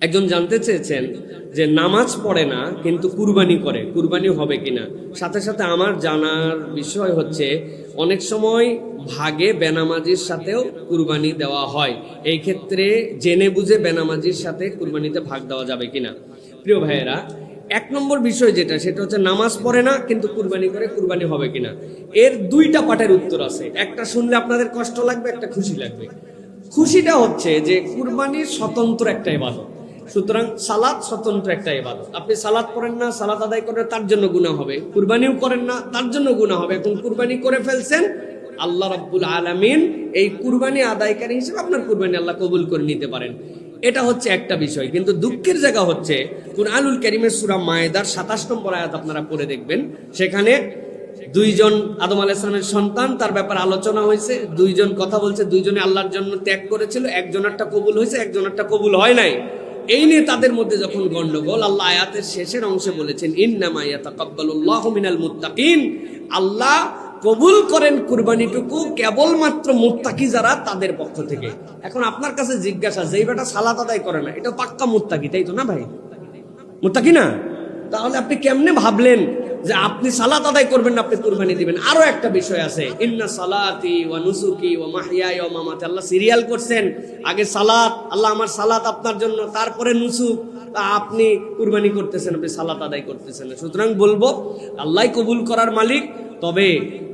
একজন জানতে চেয়েছেন যে নামাজ পড়ে না কিন্তু কুরবানি করে, কুরবানি হবে কিনা। সাথে সাথে আমার জানার বিষয় হচ্ছে অনেক সময় ভাগে বেনামাজির সাথেও কুরবানি দেওয়া হয়, এই ক্ষেত্রে জেনে বুঝে বেনামাজির সাথে কুরবানিতে ভাগ দেওয়া যাবে কিনা। প্রিয় ভাইয়েরা, এক নম্বর বিষয় যেটা, সেটা হচ্ছে নামাজ পড়ে না কিন্তু কুরবানি করে, কুরবানি হবে কিনা। এর দুইটা পার্টের উত্তর আছে, একটা শুনলে আপনাদের কষ্ট লাগবে, একটা খুশি লাগবে। খুশিটা হচ্ছে যে কুরবানির স্বতন্ত্র একটা ইবাদত, সুতরাং সালাত স্বতন্ত্র একটা ইবাদত। আপনি সালাত পড়েন না, সালাত আদায় করেন, তার জন্য গুনাহ হবে। কুরবানিও করেন না, তার জন্য গুনাহ হবে। এখন কুরবানি করে ফেলছেন, আল্লাহ রাব্বুল আলামিন এই কুরবানি আদায়কারী হিসেবে আপনার কুরবানি আল্লাহ কবুল করে নিতে পারেন। এটা হচ্ছে একটা বিষয়। কিন্তু দুঃখের জায়গা হচ্ছে কুরআনুল কারীমের সূরা মায়েদার 27 নম্বর আয়াত আপনারা পড়ে দেখবেন, সেখানে দুইজন আদম আলাইহিস সালামের সন্তান, তার ব্যাপারে আলোচনা হয়েছে। দুইজন কথা বলছে, দুইজনে আল্লাহর জন্য ত্যাগ করেছিল, একজনেরটা কবুল হয়েছে, একজনেরটা কবুল হয় নাই। এই নিয়ে তাদের মধ্যে যখন গন্ডগোল, আল্লাহ আয়াতের শেষের অংশে বলেছেন ইন্নামা ইয়াতাকাব্বালুল্লাহু মিনাল মুত্তাকিন, আল্লাহ কবুল করেন কুরবানিটুকু কেবলমাত্র মুত্তাকি যারা, তাদের পক্ষ থেকে। এখন আপনার কাছে জিজ্ঞাসা, যেই বেটা সালাত আদায় করে না, এটা পাক্কা মুত্তাকি, তাই তো না ভাই? মুত্তাকি না? তাহলে আপনি কেমনে ভাবলেন যে আপনি সালাত আদায় করবেন না, আপনি কুরবানি দিবেন? আরো একটা বিষয় আছে, ইন্না সালাতি ওয়া নুসুকি ওয়া মাহইয়ায়া ওয়া মামাতি, আল্লাহ সিরিয়াল করছেন। আগে সালাত, আল্লাহ আমার সালাত আপনার জন্য, তারপরে নুসুক। আপনি কুরবানি করতেছেন, আপনি সালাত আদায় করতেছেন। সুতরাং বলবো আল্লাহ কবুল করার মালিক, তবে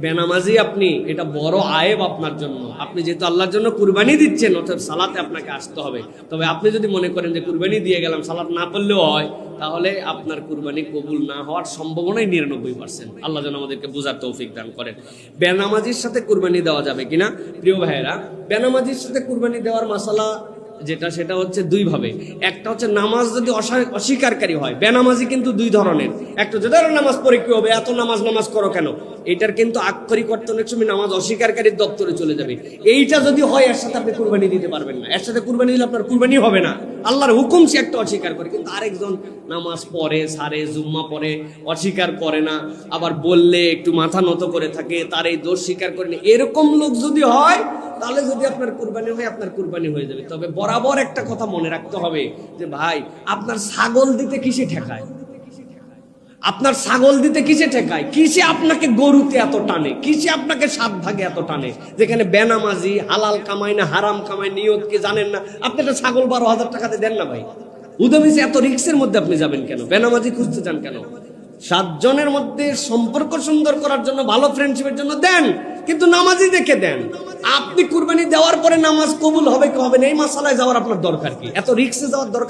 বেনামাজি আপনি, এটা বড় আয়েব আপনার জন্য। আপনি যেহেতু আল্লাহর জন্য কুরবানি দিচ্ছেন, অর্থাৎ সালাতে আপনাকে আসতে হবে। তবে আপনি যদি মনে করেন যে কুরবানি দিয়ে গেলাম, সালাত না পড়লেও হয়, তাহলে আপনার কুরবানি কবুল না হওয়ার সম্ভাবনাই 99%। আল্লাহ যেন আমাদেরকে বুঝার তৌফিক দান করেন। বেনামাজির সাথে কুরবানি দেওয়া যাবে কিনা? প্রিয় ভাইয়েরা, বেনামাজির সাথে কুরবানি দেওয়ার মাসালা যেটা, সেটা হচ্ছে দুই ভাবে। একটা হচ্ছে নামাজ যদি অস্বীকারী হয়। বেনামাজি কিন্তু দুই ধরনের। একটা যদি নামাজ পড়ে কি হবে, এত নামাজ করো কেন, এটার কিন্তু আক্ষরিক অর্থ অনেক সময় নামাজ অস্বীকারীর দপ্তরে চলে যাবে। এইটা যদি হয়, এর সাথে আপনি কুরবানি দিতে পারবেন না। এর সাথে কুরবানি দিলে আপনার কুরবানি হবে না। আল্লাহর হুকুম সে একটা অস্বীকার করে, কিন্তু আরেকজন নামাজ পড়ে, সারে জুম্মা পড়ে, অস্বীকার করে না, আবার বললে একটু মাথা নত করে থাকে, তার এই দোষ স্বীকার করে না। এরকম লোক যদি হয়, তাহলে যদি আপনার কুরবানি হয়, আপনার কুরবানি হয়ে যাবে। তবে বরাবর একটা কথা মনে রাখতে হবে যে ভাই, আপনার ছাগল দিতে কিসে ঠেকায়? আপনার ছাগল দিতে কিসে ঠেকায়? কিসে আপনাকে গরুতে এত টানে? কিসে আপনাকে 7 ভাগে এত টানে? যেখানে বেনামাজি হালাল কামাই না হারাম কামাই, নিয়ত কি জানেন না, আপনি একটা ছাগল 12,000 টাকাতে দেন না ভাই। উদমিসে এত রিক্সের মধ্যে আপনি যাবেন কেন? বেনামাজি খুঁজতে চান কেন? 7 জনের মধ্যে সম্পর্ক সুন্দর করার জন্য, ভালো ফ্রেন্ডশিপের জন্য দেন, কিন্তু নামাজি দেখে দেন। আপনি কুরবানি দেওয়ার পরে নামাজ কবুল হবে কি হবে না, এই মাসালায় যাওয়ার আপনার দরকার কি? এত রিক্সে যাওয়ার দরকার